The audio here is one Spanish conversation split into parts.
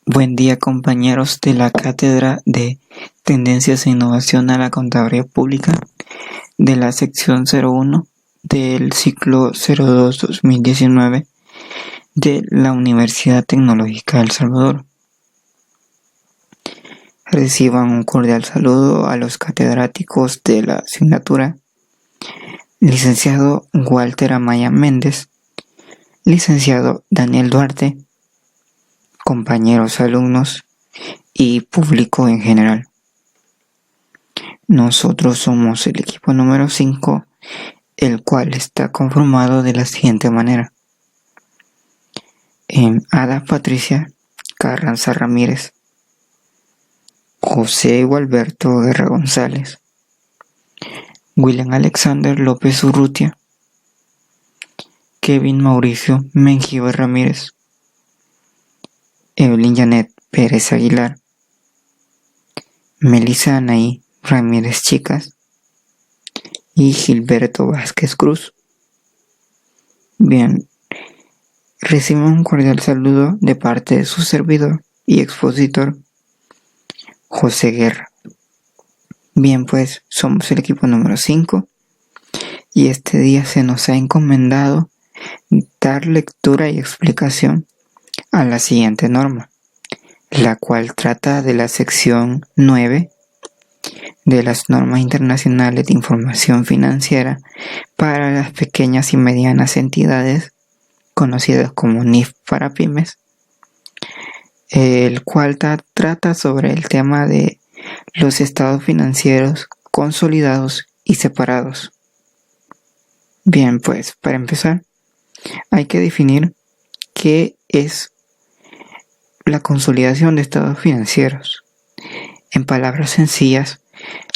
Buen día, compañeros de la Cátedra de Tendencias e Innovación a la Contaduría Pública de la sección 01 del ciclo 02-2019 de la Universidad Tecnológica de El Salvador. Reciban un cordial saludo a los catedráticos de la asignatura: licenciado Walter Amaya Méndez, licenciado Daniel Duarte, compañeros alumnos y público en general. Nosotros somos el equipo número 5, el cual está conformado de la siguiente manera: Ada Patricia Carranza Ramírez, José Gualberto Guerra González, William Alexander López Urrutia, Kevin Mauricio Mengíbar Ramírez, Evelyn Janet Pérez Aguilar, Melissa Anaí Ramírez Chicas y Gilberto Vázquez Cruz. Bien, reciban un cordial saludo de parte de su servidor y expositor, José Guerra. Bien, pues somos el equipo número 5 y este día se nos ha encomendado dar lectura y explicación a la siguiente norma, la cual trata de la sección 9 de las normas internacionales de información financiera para las pequeñas y medianas entidades, conocidas como NIF para pymes, el cual trata sobre el tema de los estados financieros consolidados y separados. Bien, pues para empezar hay que definir qué es la consolidación de estados financieros. En palabras sencillas,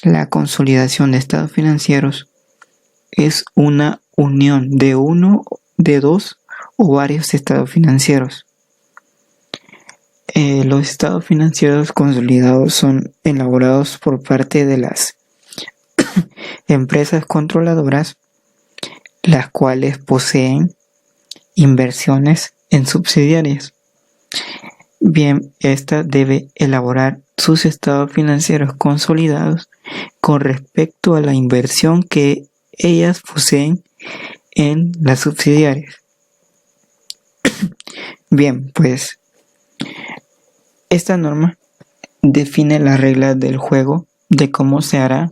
la consolidación de estados financieros es una unión de uno, de dos o varios estados financieros. Los estados financieros consolidados son elaborados por parte de las empresas controladoras, las cuales poseen inversiones en subsidiarias. Bien, esta debe elaborar sus estados financieros consolidados con respecto a la inversión que ellas poseen en las subsidiarias. Bien, pues esta norma define las reglas del juego de cómo se hará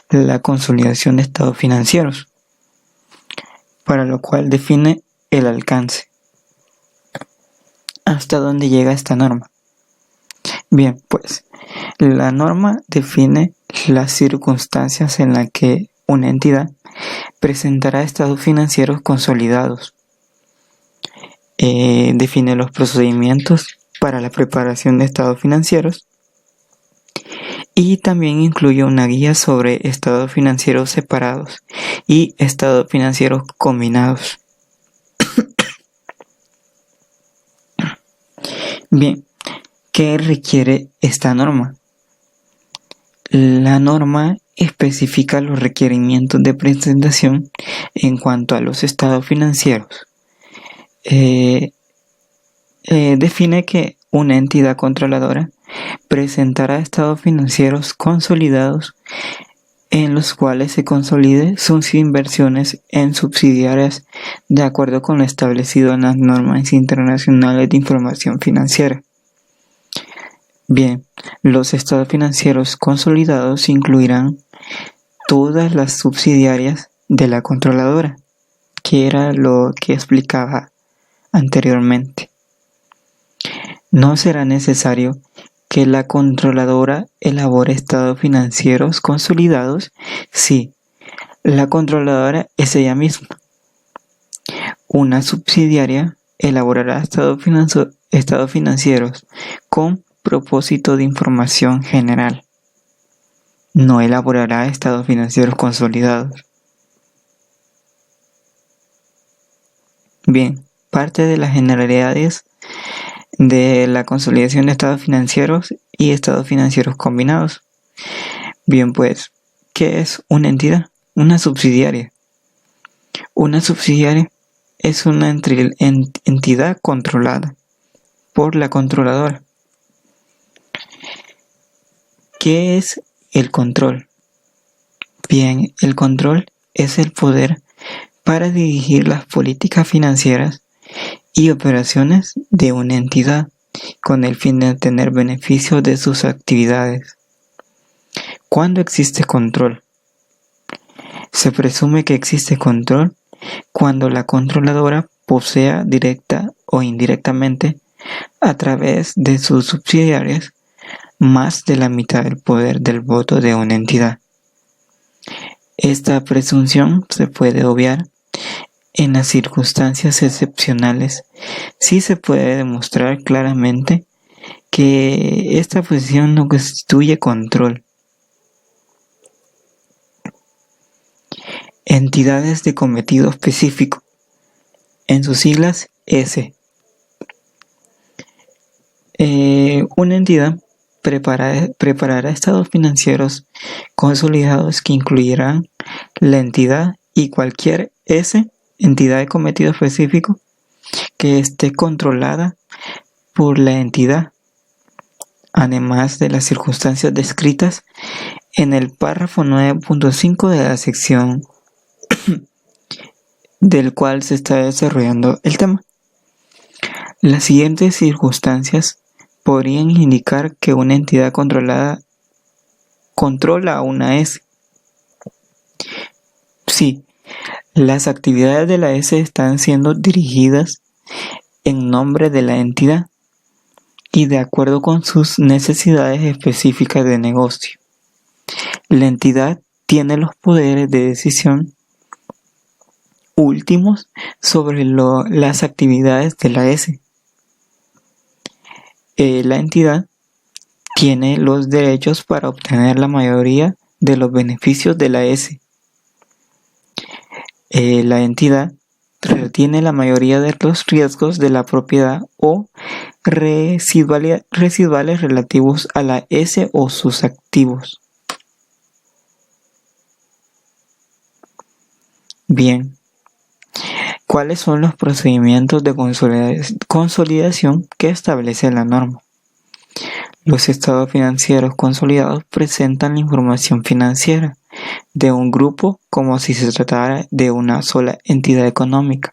la consolidación de estados financieros, para lo cual define el alcance. ¿Hasta dónde llega esta norma? Bien, pues la norma define las circunstancias en las que una entidad presentará estados financieros consolidados. Define los procedimientos para la preparación de estados financieros y también incluye una guía sobre estados financieros separados y estados financieros combinados. Bien, ¿qué requiere esta norma? La norma especifica los requerimientos de presentación en cuanto a los estados financieros. Define que una entidad controladora presentará estados financieros consolidados en los cuales se consolide sus inversiones en subsidiarias de acuerdo con lo establecido en las normas internacionales de información financiera. Bien, los estados financieros consolidados incluirán todas las subsidiarias de la controladora, que era lo que explicaba anteriormente. No será necesario que la controladora elabore estados financieros consolidados si la controladora es ella misma. Una subsidiaria elaborará estados financieros con propósito de información general. No elaborará estados financieros consolidados. Bien, parte de las generalidades de la consolidación de estados financieros y estados financieros combinados. Bien, pues, ¿qué es una entidad? Una subsidiaria. Una subsidiaria es una entidad controlada por la controladora. ¿Qué es el control? Bien, el control es el poder para dirigir las políticas financieras y operaciones de una entidad con el fin de obtener beneficios de sus actividades. ¿Cuándo existe control? Se presume que existe control cuando la controladora posea directa o indirectamente a través de sus subsidiarias más de la mitad del poder del voto de una entidad. Esta presunción se puede obviar en las circunstancias excepcionales si se puede demostrar claramente que esta posición no constituye control. Entidades de cometido específico, en sus siglas S. Una entidad preparará estados financieros consolidados que incluirán la entidad y cualquier S, entidad de cometido específico, que esté controlada por la entidad, además de las circunstancias descritas en el párrafo 9.5 de la sección del cual se está desarrollando el tema. Las siguientes circunstancias podrían indicar que una entidad controlada controla a una S. Si las actividades de la S están siendo dirigidas en nombre de la entidad y de acuerdo con sus necesidades específicas de negocio. La entidad tiene los poderes de decisión últimos sobre las actividades de la S. La entidad tiene los derechos para obtener la mayoría de los beneficios de la S. La entidad retiene la mayoría de los riesgos de la propiedad o residuales relativos a la S o sus activos. Bien, ¿cuáles son los procedimientos de consolidación que establece la norma? Los estados financieros consolidados presentan la información financiera de un grupo como si se tratara de una sola entidad económica.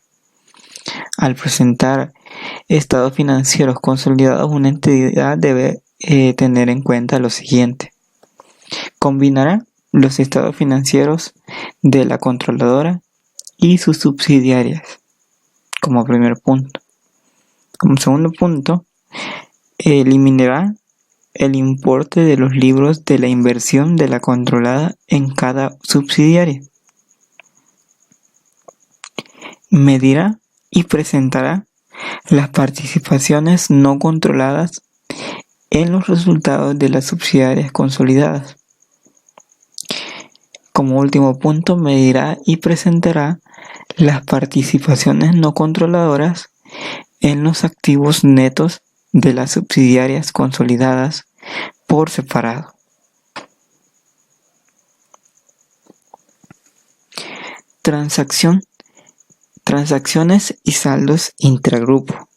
Al presentar estados financieros consolidados, una entidad debe tener en cuenta lo siguiente. Combinará los estados financieros de la controladora y sus subsidiarias, como primer punto. Como segundo punto, eliminará el importe de los libros de la inversión de la controlada en cada subsidiaria. Medirá y presentará las participaciones no controladas en los resultados de las subsidiarias consolidadas. Como último punto, medirá y presentará las participaciones no controladoras en los activos netos de las subsidiarias consolidadas por separado. Transacciones y saldos intragrupo.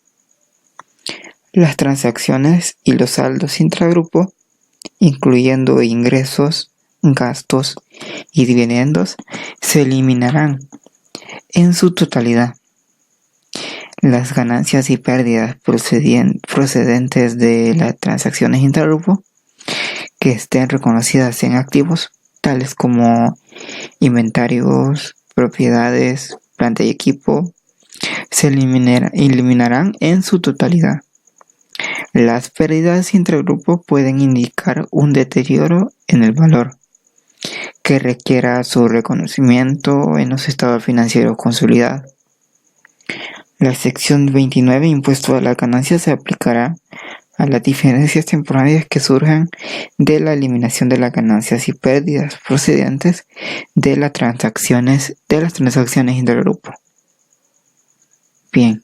Las transacciones y los saldos intragrupo, incluyendo ingresos, gastos y dividendos, se eliminarán en su totalidad. Las ganancias y pérdidas procedentes de las transacciones intragrupo que estén reconocidas en activos, tales como inventarios, propiedades, planta y equipo, se eliminarán en su totalidad. Las pérdidas intragrupo pueden indicar un deterioro en el valor que requiera su reconocimiento en los estados financieros consolidados. La sección 29, impuesto a la ganancia, se aplicará a las diferencias temporarias que surjan de la eliminación de las ganancias y pérdidas procedentes de las transacciones intergrupo. Bien.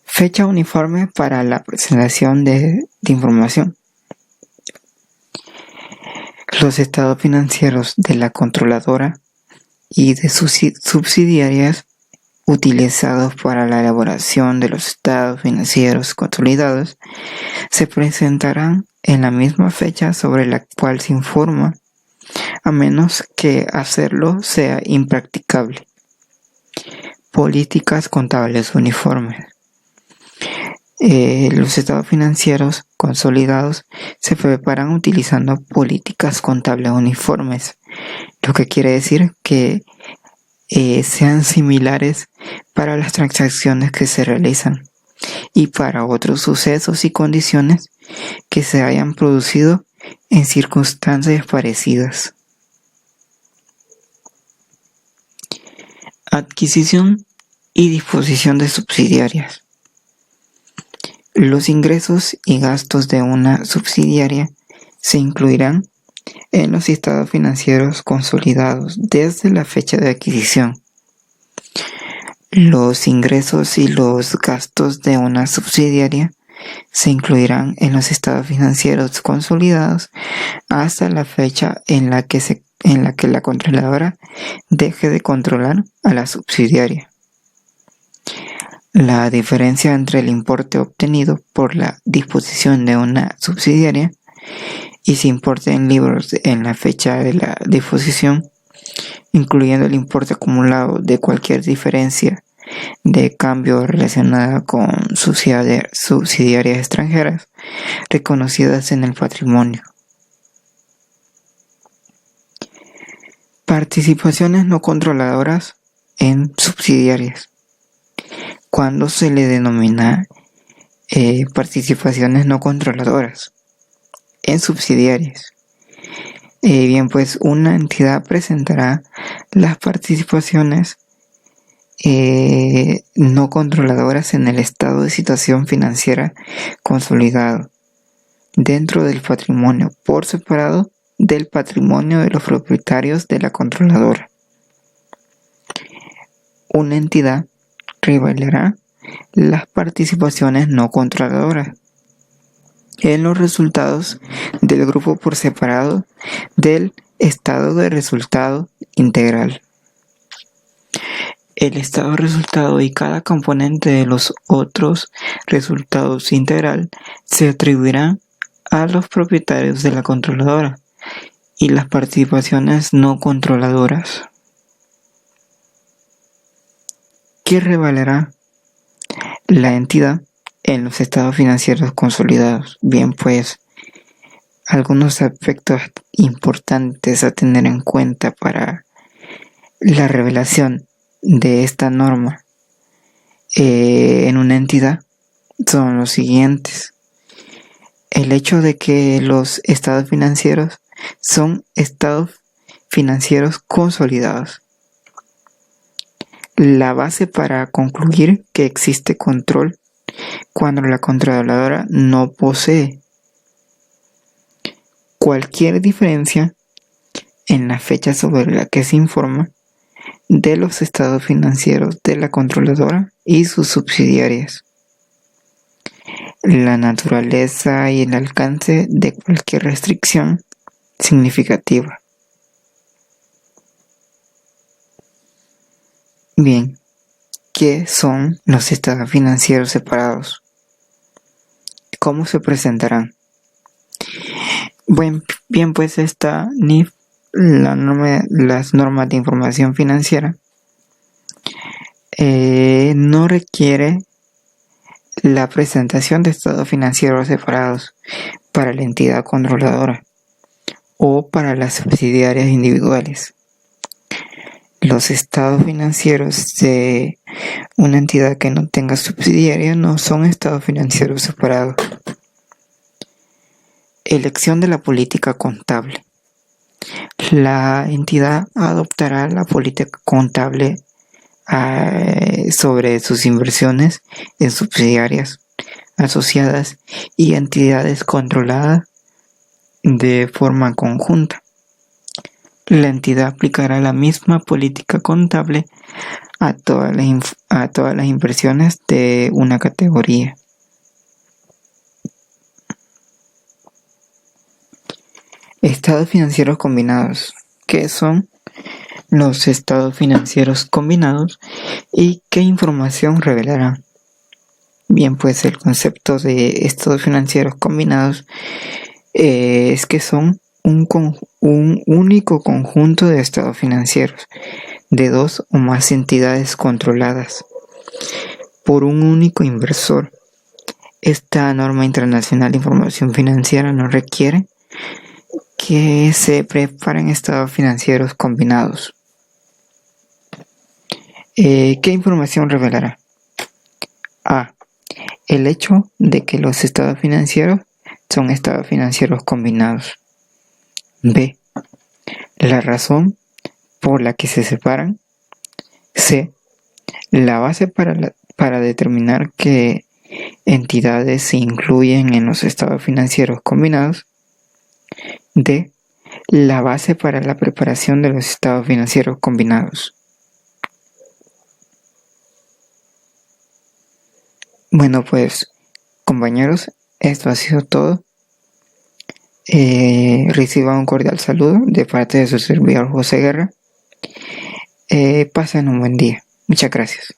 Fecha uniforme para la presentación de información. Los estados financieros de la controladora y de sus subsidiarias utilizados para la elaboración de los estados financieros consolidados se presentarán en la misma fecha sobre la cual se informa, a menos que hacerlo sea impracticable. Políticas contables uniformes. Los estados financieros consolidados se preparan utilizando políticas contables uniformes, lo que quiere decir que sean similares para las transacciones que se realizan y para otros sucesos y condiciones que se hayan producido en circunstancias parecidas. Adquisición y disposición de subsidiarias. Los ingresos y gastos de una subsidiaria se incluirán en los estados financieros consolidados desde la fecha de adquisición. Los ingresos y los gastos de una subsidiaria se incluirán en los estados financieros consolidados hasta la fecha en la que la controladora deje de controlar a la subsidiaria. La diferencia entre el importe obtenido por la disposición de una subsidiaria y su importe en libros en la fecha de la disposición, incluyendo el importe acumulado de cualquier diferencia de cambio relacionada con subsidiarias extranjeras reconocidas en el patrimonio. Participaciones no controladoras en subsidiarias. ¿Cuándo se le denomina participaciones no controladoras en subsidiarias? Bien, pues una entidad presentará las participaciones no controladoras en el estado de situación financiera consolidado dentro del patrimonio por separado del patrimonio de los propietarios de la controladora. Una entidad revelará las participaciones no controladoras en los resultados del grupo por separado del estado de resultado integral. El estado de resultado y cada componente de los otros resultados integral se atribuirán a los propietarios de la controladora y las participaciones no controladoras. ¿Qué revelará la entidad en los estados financieros consolidados? Bien, pues algunos aspectos importantes a tener en cuenta para la revelación de esta norma en una entidad son los siguientes. El hecho de que los estados financieros son estados financieros consolidados. La base para concluir que existe control cuando la controladora no posee cualquier diferencia en la fecha sobre la que se informa de los estados financieros de la controladora y sus subsidiarias. La naturaleza y el alcance de cualquier restricción significativa. Bien, ¿qué son los estados financieros separados? ¿Cómo se presentarán? Bien, pues esta NIF, las normas de información financiera, no requiere la presentación de estados financieros separados para la entidad controladora o para las subsidiarias individuales. Los estados financieros de una entidad que no tenga subsidiaria no son estados financieros separados. Elección de la política contable. La entidad adoptará la política contable sobre sus inversiones en subsidiarias, asociadas y entidades controladas de forma conjunta. La entidad aplicará la misma política contable a todas las inversiones de una categoría. Estados financieros combinados. ¿Qué son los estados financieros combinados y qué información revelarán? Bien, pues el concepto de estados financieros combinados es que son un único conjunto de estados financieros de dos o más entidades controladas por un único inversor. Esta norma internacional de información financiera no requiere que se preparen estados financieros combinados. ¿Qué información revelará? A. El hecho de que los estados financieros son estados financieros combinados. B. La razón por la que se separan. C. La base para determinar qué entidades se incluyen en los estados financieros combinados. D. La base para la preparación de los estados financieros combinados. Bueno, pues, compañeros, esto ha sido todo. Reciban un cordial saludo de parte de su servidor José Guerra. Pasen un buen día. Muchas gracias.